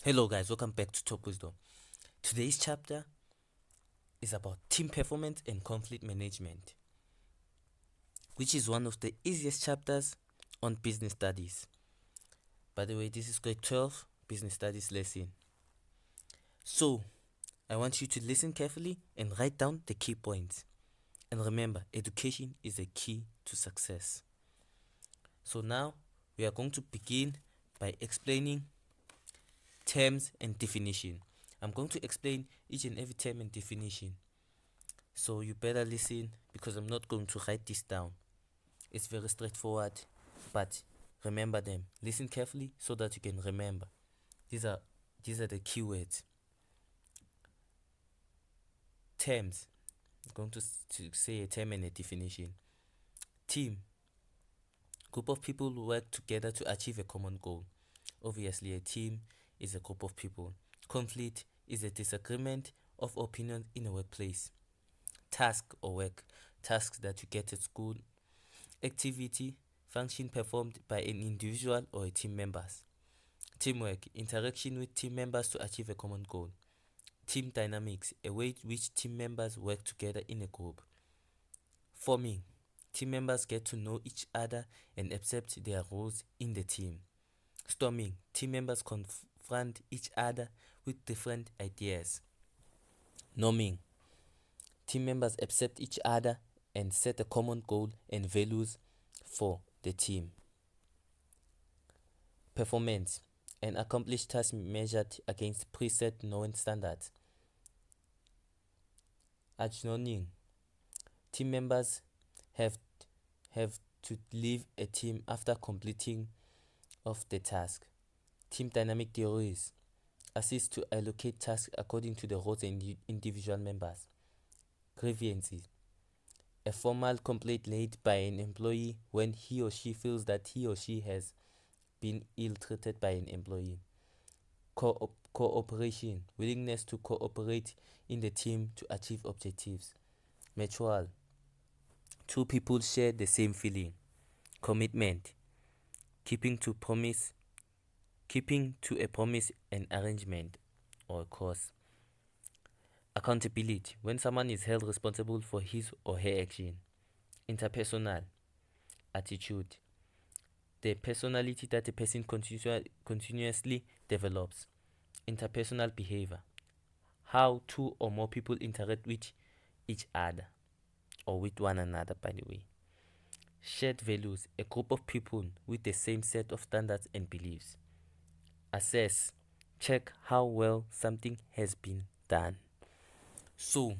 Hello guys, welcome back to Top Wisdom. Today's chapter is about team performance and conflict management, which is one of the easiest chapters on business studies. By the way, this is grade 12 business studies lesson. So, I want you to listen carefully and write down the key points. And remember, education is a key to success. So now, we are going to begin by explaining terms and definition. I'm going to explain each and every term and definition. So you better listen because I'm not going to write this down. It's very straightforward, but remember them. Listen carefully so that you can remember. These are the keywords. Terms. I'm going to say a term and a definition. Team. Group of people who work together to achieve a common goal. Obviously, a team is a group of people. Conflict is a disagreement of opinion in a workplace. Task or work. Tasks that you get at school. Activity, function performed by an individual or a team members. Teamwork, interaction with team members to achieve a common goal. Team dynamics, a way in which team members work together in a group. Forming, team members get to know each other and accept their roles in the team. Storming, team members confront each other with different ideas. Norming, team members accept each other and set a common goal and values for the team. Performance, an accomplished task measured against preset known standards. Adjourning, team members have to leave a team after completing of the task. Team dynamic theories assist to allocate tasks according to the roles and individual members. Grievances, a formal complaint laid by an employee when he or she feels that he or she has been ill-treated by an employee. Cooperation, willingness to cooperate in the team to achieve objectives. Mutual, two people share the same feeling. Commitment, keeping to a promise and arrangement or course. Accountability, when someone is held responsible for his or her action. Interpersonal, attitude, the personality that a person continuously develops. Interpersonal behavior, how two or more people interact with each other or with one another, by the way. Shared values, a group of people with the same set of standards and beliefs. Assess, check how well something has been done. So,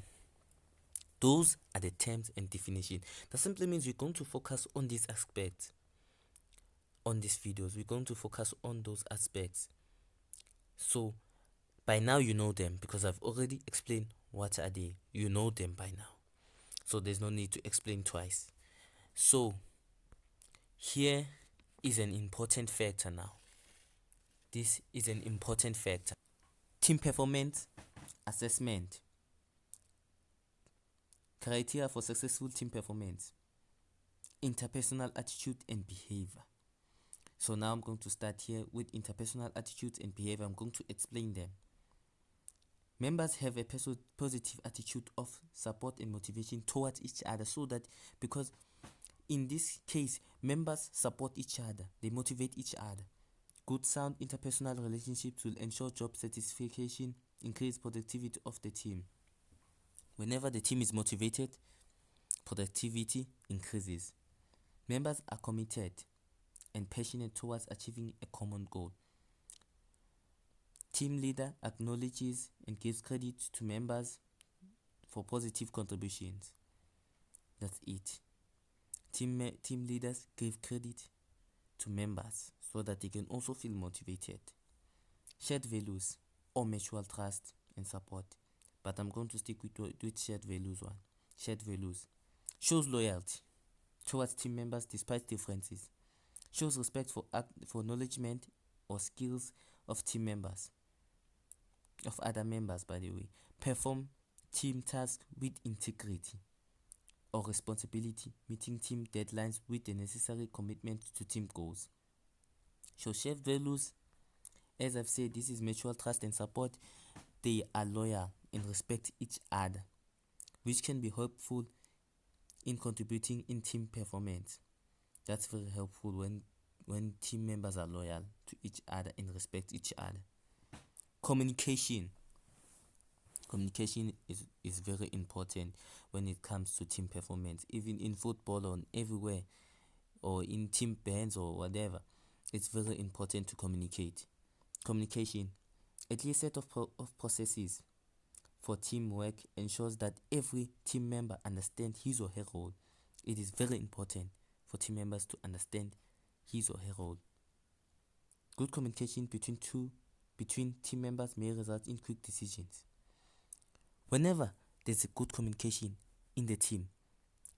those are the terms and definition. That simply means we're going to focus on these aspects. On these videos, we're going to focus on those aspects. So, by now you know them because I've already explained what are they. You know them by now. So there's no need to explain twice. So, here is an important factor now. This is an important factor. Team performance assessment. Criteria for successful team performance. Interpersonal attitude and behavior. So now I'm going to start here with interpersonal attitudes and behavior. I'm going to explain them. Members have a positive attitude of support and motivation towards each other, so that because in this case members support each other, they motivate each other. Good sound interpersonal relationships will ensure job satisfaction, increase productivity of the team. Whenever the team is motivated, productivity increases. Members are committed and passionate towards achieving a common goal. Team leader acknowledges and gives credit to members for positive contributions. That's it. Team leaders give credit to members so that they can also feel motivated. Shared values or mutual trust and support. But I'm going to stick with shared values one. Shared values shows loyalty towards team members despite differences. Shows respect for acknowledgement or skills of team members, of other members, by the way. Perform team tasks with integrity or responsibility, meeting team deadlines with the necessary commitment to team goals. Show shared values As I've said, this is mutual trust and support. They are loyal and respect each other, which can be helpful in contributing in team performance. That's very helpful when team members are loyal to each other and respect each other. Communication is very important when it comes to team performance, even in football or everywhere, or in team bands or whatever. It's very important to communicate. Communication, a clear set of processes for teamwork, ensures that every team member understands his or her role. It is very important for team members to understand his or her role. Good communication between team members may result in quick decisions. Whenever there's a good communication in the team,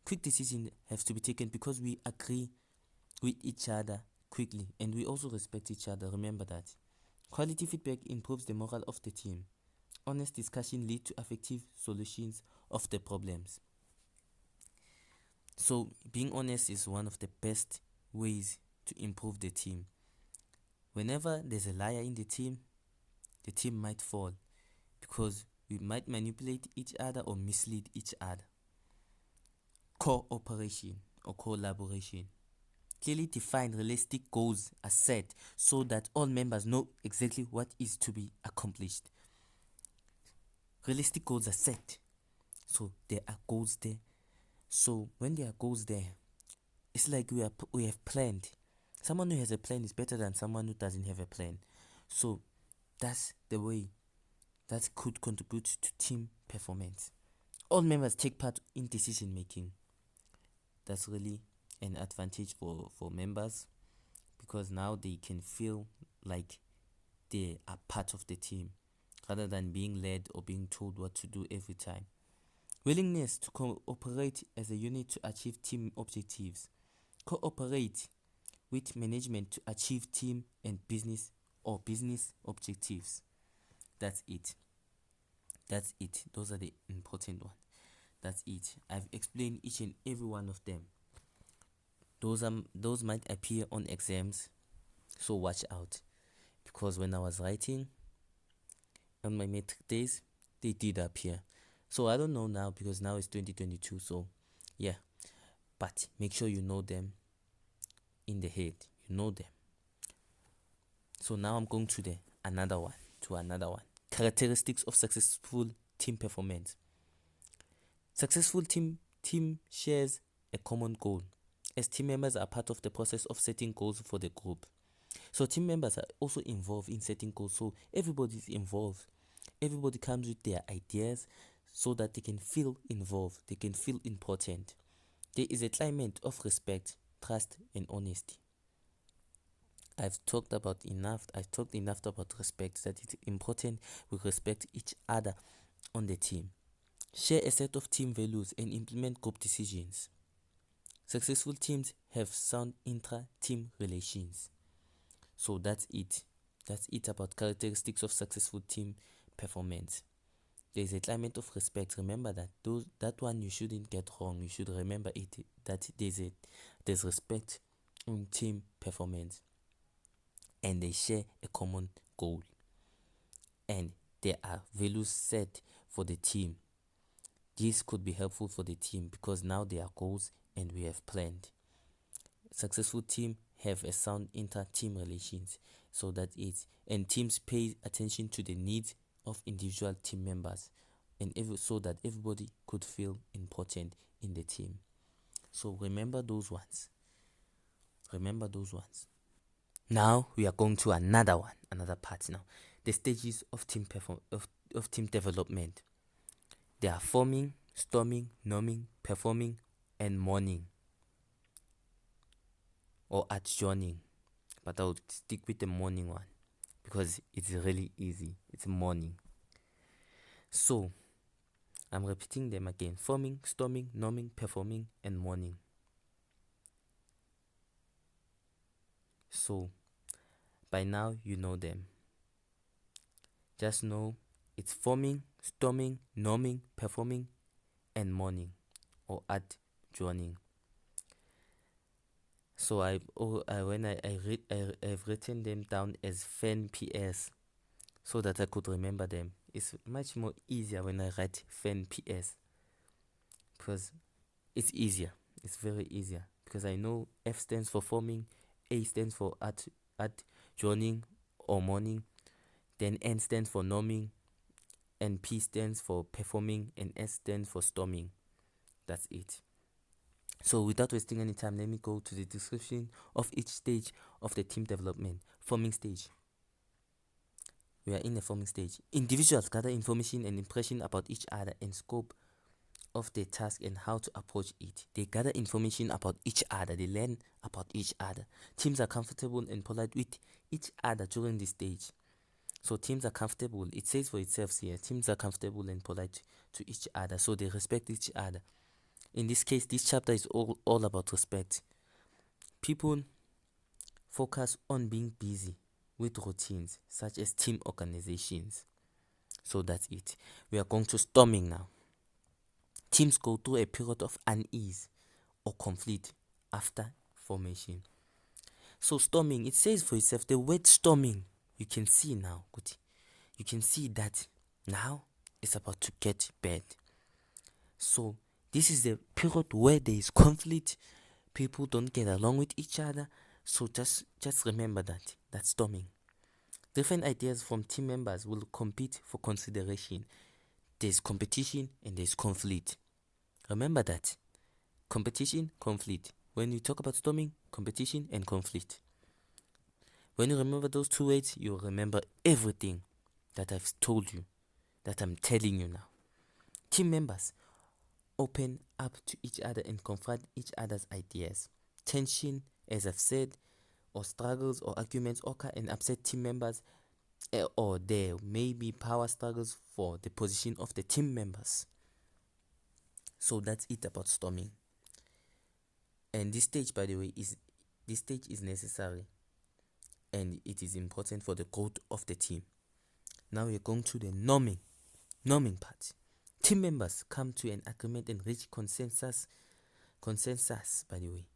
quick decisions have to be taken because we agree with each other quickly and we also respect each other. Remember that. Quality feedback improves the morale of the team. Honest discussion leads to effective solutions of the problems. So being honest is one of the best ways to improve the team. Whenever there's a liar in the team might fall because we might manipulate each other or mislead each other. Cooperation or collaboration. Clearly defined realistic goals are set so that all members know exactly what is to be accomplished. Realistic goals are set, so there are goals there. So when there are goals there, it's like we have planned. Someone who has a plan is better than someone who doesn't have a plan. So that's the way that could contribute to team performance. All members take part in decision making. That's really an advantage for members because now they can feel like they are part of the team rather than being led or being told what to do every time. Willingness to cooperate as a unit to achieve team objectives. Cooperate with management to achieve team and business objectives. That's it. Those are the important ones. That's it. I've explained each and every one of them. Those might appear on exams, so watch out. Because when I was writing on my metric days, they did appear. So I don't know now because now it's 2022. So yeah, but make sure you know them in the head. You know them. So now I'm going to another one. Characteristics of successful team performance. Successful team shares a common goal, as team members are part of the process of setting goals for the group. So team members are also involved in setting goals. So everybody is involved. Everybody comes with their ideas so that they can feel involved. They can feel important. There is a climate of respect, trust, and honesty. I've talked enough about respect, that it's important we respect each other on the team. Share a set of team values and implement group decisions. Successful teams have sound intra-team relations. So that's it. That's it about characteristics of successful team performance. There is a climate of respect. Remember that one you shouldn't get wrong. You should remember it, that there's respect in team performance. And they share a common goal. And there are values set for the team. This could be helpful for the team because now there are goals and we have planned. Successful team have a sound inter-team relations, so that it, and teams pay attention to the needs of individual team members, and so that everybody could feel important in the team. So remember those ones. Now we are going to another part now. The stages of team of team development. They are forming, storming, norming, performing, and mourning or adjourning. But I would stick with the morning one because it's really easy. It's morning. So I'm repeating them again: forming, storming, norming, performing, and mourning. So by now you know them. Just know it's forming, storming, norming, performing, and mourning or adjourning. So I've written them down as fan PS so that I could remember them. It's much more easier when I write fan PS because it's easier. It's very easier because I know F stands for forming, A stands for at joining or morning, then N stands for norming, and P stands for performing, and S stands for storming. That's it. So without wasting any time, let me go to the description of each stage of the team development. Forming stage. We are in the forming stage. Individuals gather information and impression about each other and scope of the task and how to approach it. They gather information about each other. They learn about each other. Teams are comfortable and polite with each other during this stage. So teams are comfortable. It says for itself here. Teams are comfortable and polite to each other. So they respect each other. In this case, this chapter is all about respect. People focus on being busy with routines such as team organizations. So that's it. We are going to storming now. Teams go through a period of unease or conflict after formation. So storming, it says for itself, the word storming, you can see now, you can see that now it's about to get bad. So this is the period where there is conflict, people don't get along with each other. So just remember that. That's storming. Different ideas from team members will compete for consideration. There's competition and there's conflict. Remember that. Competition, conflict. When you talk about storming, competition and conflict. When you remember those two words, you'll remember everything that I've told you, that I'm telling you now. Team members open up to each other and confront each other's ideas. Tension, as I've said, or struggles or arguments occur and upset team members, or there may be power struggles for the position of the team members. So that's it about storming. And this stage, by the way, is necessary and it is important for the growth of the team. Now we're going to the norming part. Team members come to an agreement and reach consensus, by the way.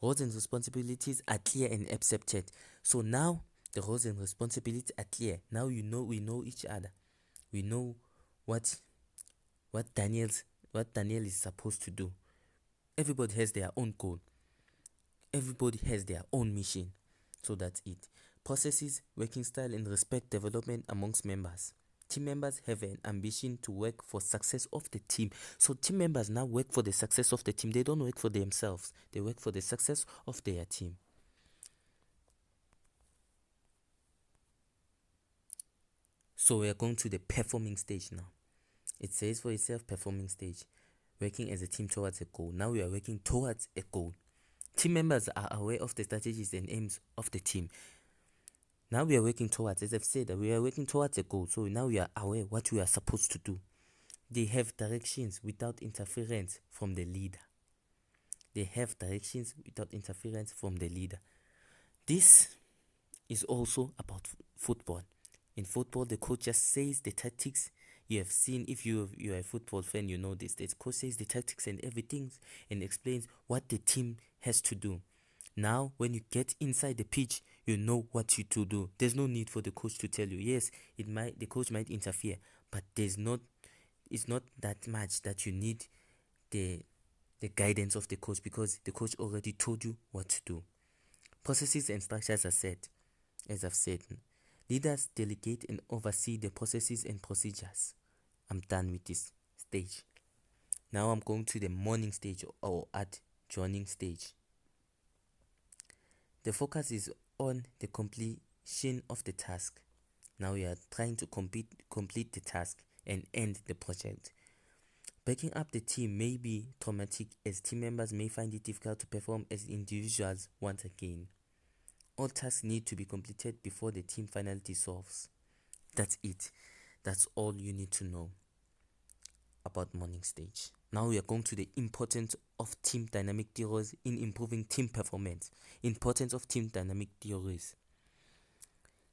Roles and responsibilities are clear and accepted. So now the roles and responsibilities are clear. Now we know each other. We know what Daniel is supposed to do. Everybody has their own goal. Everybody has their own mission. So that's it. Processes, working style, and respect development amongst members. Team members have an ambition to work for success of the team. So team members now work for the success of the team. They don't work for themselves. They work for the success of their team. So we are going to the performing stage now. It says for itself, performing stage. Working as a team towards a goal. Now we are working towards a goal. Team members are aware of the strategies and aims of the team. Now we are working towards, as I've said, we are working towards a goal. So now we are aware what we are supposed to do. They have directions without interference from the leader. This is also about football. In football, the coach just says the tactics. You have seen, if you're a football fan, you know this. The coach says the tactics and everything and explains what the team has to do. Now, when you get inside the pitch, you know what to do. There's no need for the coach to tell you. Yes, the coach might interfere, but it's not that much that you need the guidance of the coach, because the coach already told you what to do. Processes and structures are set, as I've said. Leaders delegate and oversee the processes and procedures. I'm done with this stage. Now I'm going to the morning stage or at joining stage. The focus is on the completion of the task. Now we are trying to complete the task and end the project. Backing up the team may be traumatic, as team members may find it difficult to perform as individuals once again. All tasks need to be completed before the team finally dissolves. That's it. That's all you need to know about morning stage. Now we are going to the importance of team dynamic theories in improving team performance. Importance of team dynamic theories.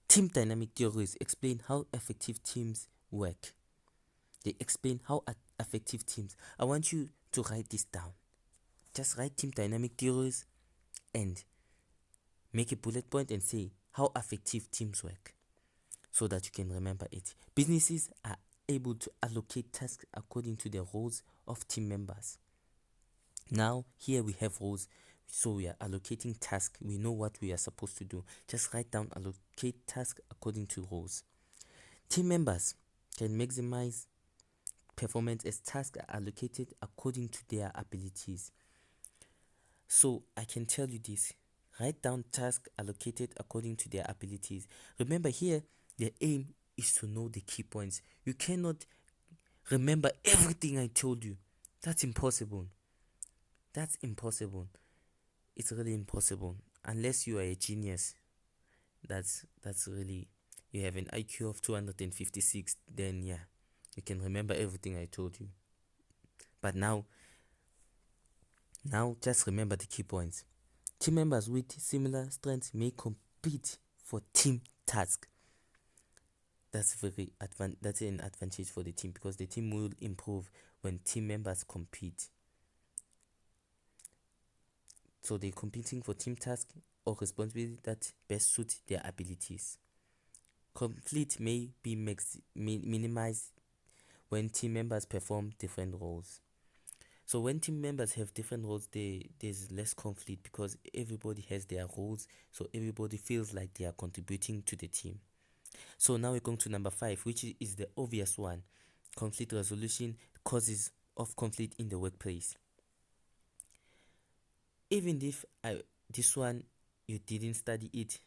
Team dynamic theories explain how effective teams work. They explain how effective teams. I want you to write this down. Just write team dynamic theories and make a bullet point and say how effective teams work so that you can remember it. Businesses are able to allocate tasks according to the roles of team members. Now, here we have roles, so we are allocating tasks. We know what we are supposed to do. Just write down allocate tasks according to roles. Team members can maximize performance as tasks are allocated according to their abilities. So I can tell you this. Write down tasks allocated according to their abilities. Remember here, the aim is to know the key points. You cannot remember everything I told you. That's impossible. That's impossible. It's really impossible. Unless you are a genius. That's really, you have an IQ of 256, then yeah, you can remember everything I told you. But now just remember the key points. Team members with similar strengths may compete for team tasks. That's an advantage for the team, because the team will improve when team members compete. So they're competing for team tasks or responsibilities that best suit their abilities. Conflict may be minimized when team members perform different roles. So when team members have different roles, there's less conflict because everybody has their roles, so everybody feels like they are contributing to the team. So now we're going to number 5, which is the obvious one. Conflict resolution, causes of conflict in the workplace. Even if this one you didn't study it,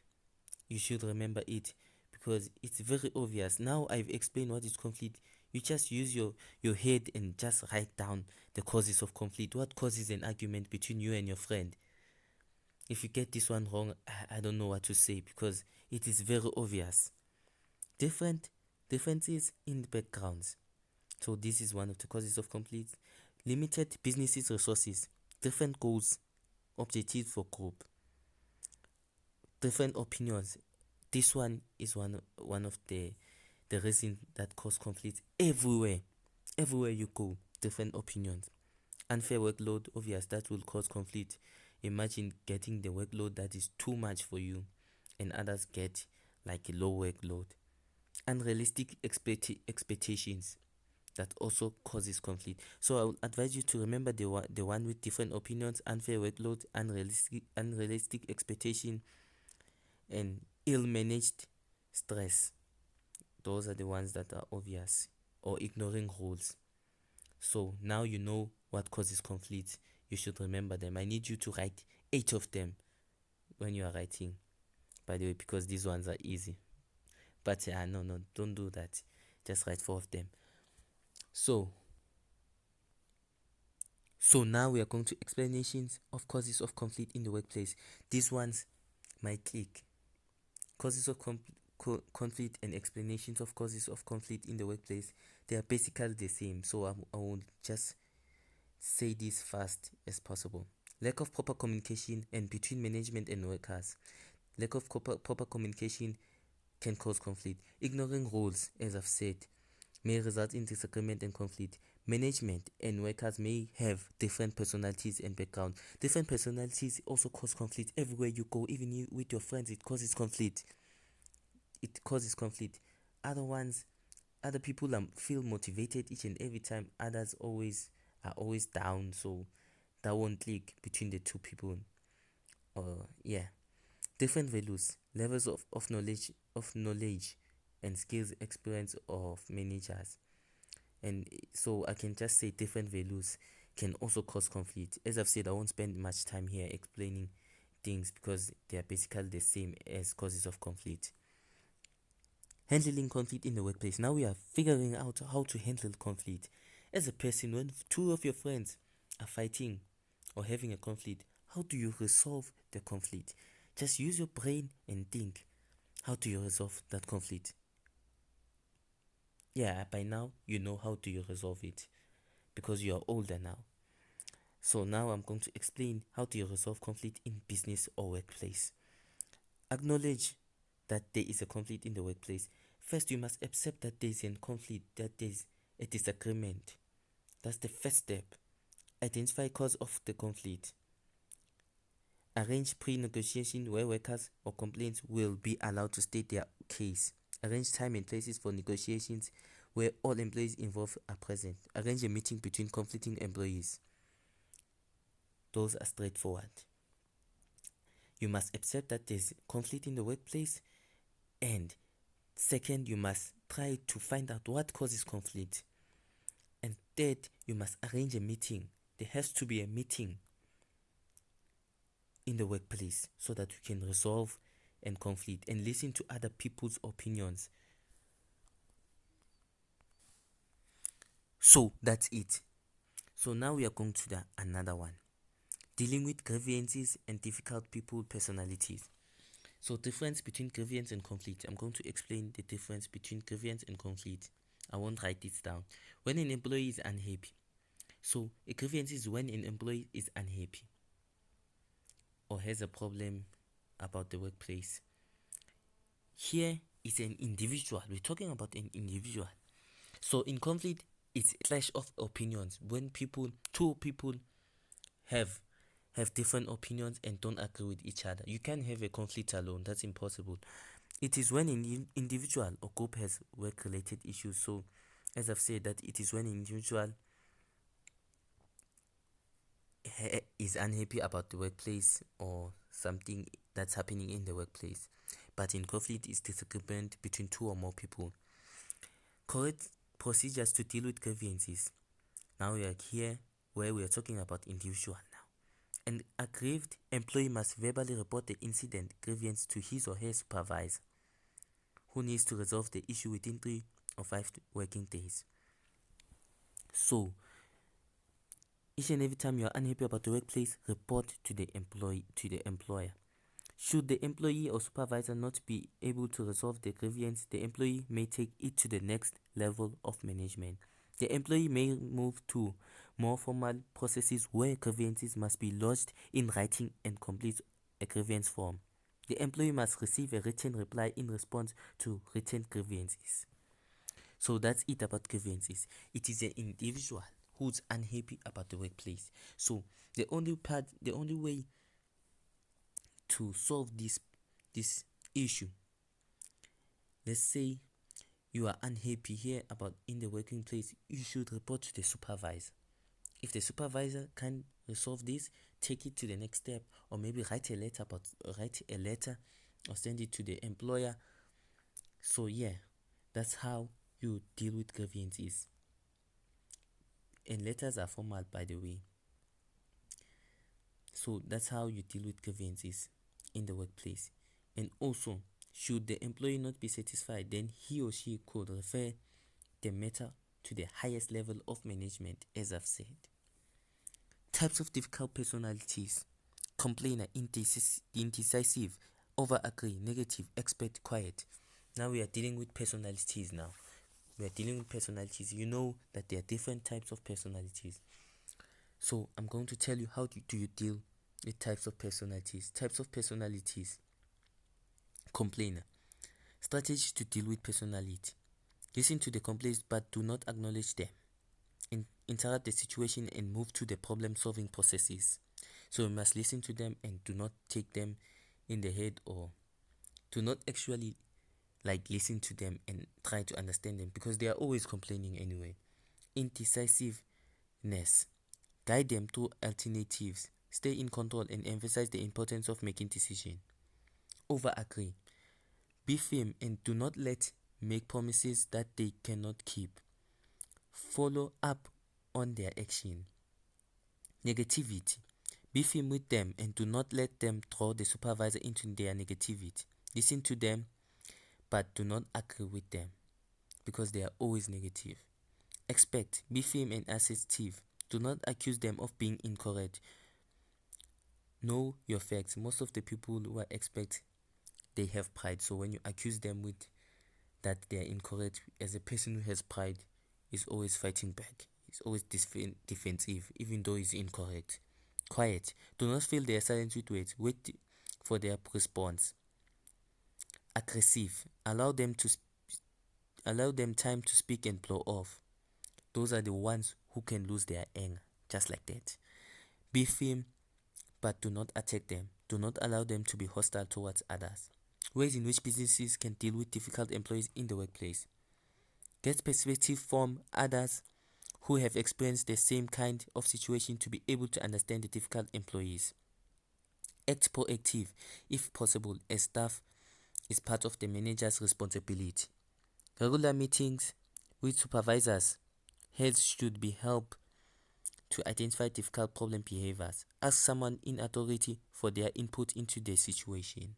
you should remember it because it's very obvious. Now I've explained what is conflict. You just use your head and just write down the causes of conflict. What causes an argument between you and your friend? If you get this one wrong, I don't know what to say because it is very obvious. Differences in backgrounds. So this is one of the causes of conflict. Limited businesses resources, different goals, objectives for group, different opinions. This one is one of the reasons that cause conflict everywhere. Everywhere you go, different opinions. Unfair workload, obvious, that will cause conflict. Imagine getting the workload that is too much for you and others get like a low workload. Unrealistic expectations, that also causes conflict. So I would advise you to remember the one with different opinions, unfair workload, unrealistic expectation, and ill-managed stress. Those are the ones that are obvious, or ignoring rules. So now you know what causes conflict. You should remember them. I need you to write 8 of them when you are writing, by the way, because these ones are easy. But no, don't do that. Just write 4 of them. So now we are going to explanations of causes of conflict in the workplace. These ones might click. Causes of conflict and explanations of causes of conflict in the workplace, they are basically the same. So I will just say this fast as possible. Lack of proper communication and between management and workers. Lack of proper communication can cause conflict. Ignoring rules, as I've said, may result in disagreement and conflict. Management and workers may have different personalities and background. Different personalities also cause conflict everywhere you go. Even you, with your friends, it causes conflict. Other people feel motivated each and every time. Others are always down. So that won't click between the two people. Yeah. Different values, levels of knowledge and skills, experience of managers. And so I can just say different values can also cause conflict. As I've said, I won't spend much time here explaining things because they are basically the same as causes of conflict. Handling conflict in the workplace. Now we are figuring out how to handle conflict. As a person, when 2 of your friends are fighting or having a conflict, how do you resolve the conflict? Just use your brain and think. How do you resolve that conflict? Yeah, by now you know how do you resolve it because you are older now. So now I'm going to explain how do you resolve conflict in business or workplace. Acknowledge that there is a conflict in the workplace. First, you must accept that there is a conflict, that there is a disagreement. That's the first step. Identify cause of the conflict. Arrange pre-negotiation where workers or complaints will be allowed to state their case. Arrange time and places for negotiations where all employees involved are present. Arrange a meeting between conflicting employees. Those are straightforward. You must accept that there's conflict in the workplace, and second, you must try to find out what causes conflict. And third, you must arrange a meeting. There has to be a meeting in the workplace so that you can resolve and conflict and listen to other people's opinions. So that's it. So now we are going to another one. Dealing with grievances and difficult people personalities. So difference between grievance and conflict. I'm going to explain the difference between grievance and conflict. I won't write this down. When an employee is unhappy. So a grievance is when an employee is unhappy or has a problem about the workplace. Here is an individual. We're talking about an individual. So in conflict, it's a clash of opinions when two people have different opinions and don't agree with each other. You can't have a conflict alone. That's impossible. It is when an individual or group has work-related issues. So as I've said, that it is when an individual is unhappy about the workplace or something that's happening in the workplace. But in conflict, it's disagreement between two or more people. Correct procedures to deal with grievances. Now we are here where we are talking about individual now. An aggrieved employee must verbally report the incident grievance to his or her supervisor, who needs to resolve the issue within 3 or 5 working days. So each and every time you are unhappy about the workplace, report to the employer. Should the employee or supervisor not be able to resolve the grievance, the employee may take it to the next level of management. The employee may move to more formal processes where grievances must be lodged in writing and complete a grievance form. The employee must receive a written reply in response to written grievances. So that's it about grievances. It is an individual who's unhappy about the workplace. So the only way to solve this issue, let's say you are unhappy here about in the working place, you should report to the supervisor. If the supervisor can resolve this, take it to the next step, or maybe write a letter or send it to the employer. So yeah, that's how you deal with grievances. And letters are formal, by the way. So that's how you deal with grievances in the workplace. And also, should the employee not be satisfied, then he or she could refer the matter to the highest level of management, as I've said. Types of difficult personalities: complainer, indecisive, over agree, negative, expert, quiet. Now we are dealing with personalities now. We are dealing with personalities. You know that there are different types of personalities. So I'm going to tell you how do you deal with types of personalities. Types of personalities. Complainer. Strategies to deal with personality. Listen to the complaints but do not acknowledge them. Interrupt the situation and move to the problem solving processes. So you must listen to them and do not take them in the head, or do not actually listen to them and try to understand them, because they are always complaining anyway. Indecisiveness. Guide them through alternatives. Stay in control and emphasize the importance of making decisions. Over agree. Be firm and do not make promises that they cannot keep. Follow up on their action. Negativity. Be firm with them and do not let them throw the supervisor into their negativity. Listen to them but do not agree with them, because they are always negative. Expect. Be firm and assertive. Do not accuse them of being incorrect. Know your facts. Most of the people who are expect, they have pride. So when you accuse them with that they are incorrect, as a person who has pride, is always fighting back. He's always defensive, even though he's incorrect. Quiet. Do not fill their silence with words. Wait for their response. Aggressive. Allow them time to speak and blow off. Those are the ones who can lose their anger, just like that. Be firm, but do not attack them. Do not allow them to be hostile towards others. Ways in which businesses can deal with difficult employees in the workplace. Get perspective from others who have experienced the same kind of situation to be able to understand the difficult employees. Act proactive if possible, as staff is part of the manager's responsibility. Regular meetings with supervisors, heads should be help to identify difficult problem behaviors. Ask someone in authority for their input into the situation.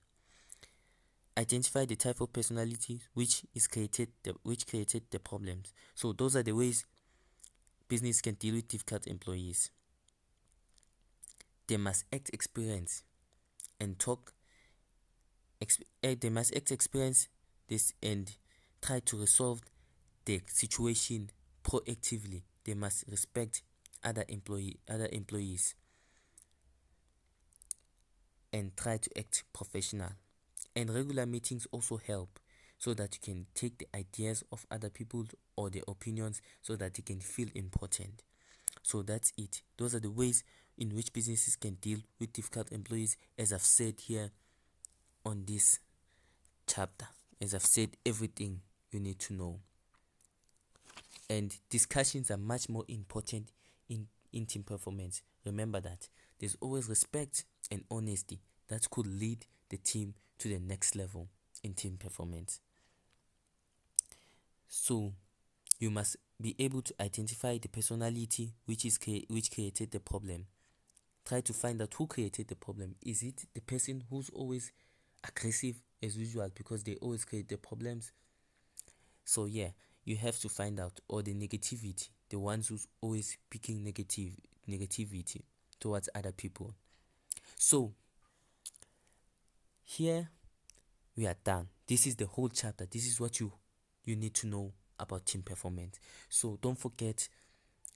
Identify the type of personality which created the problems. So those are the ways business can deal with difficult employees. They must act experience and talk. They must act experience this and try to resolve the situation proactively. They must respect other employees and try to act professional. And regular meetings also help so that you can take the ideas of other people or their opinions so that they can feel important. So that's it. Those are the ways in which businesses can deal with difficult employees, as I've said here on this chapter. As I've said everything you need to know. And discussions are much more important in team performance. Remember that there's always respect and honesty that could lead the team to the next level in team performance. So you must be able to identify the personality which created the problem. Try to find out who created the problem. Is it the person who's always aggressive as usual because they always create the problems? So yeah, you have to find out. Or the negativity, the ones who's always picking negativity towards other people. So here we are done. This is the whole chapter. This is what you need to know about team performance. So don't forget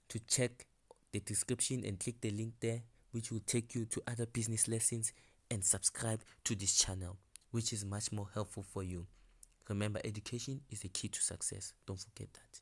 to check the description and click the link there, which will take you to other business lessons, and subscribe to this channel, which is much more helpful for you. Remember, education is the key to success. Don't forget that.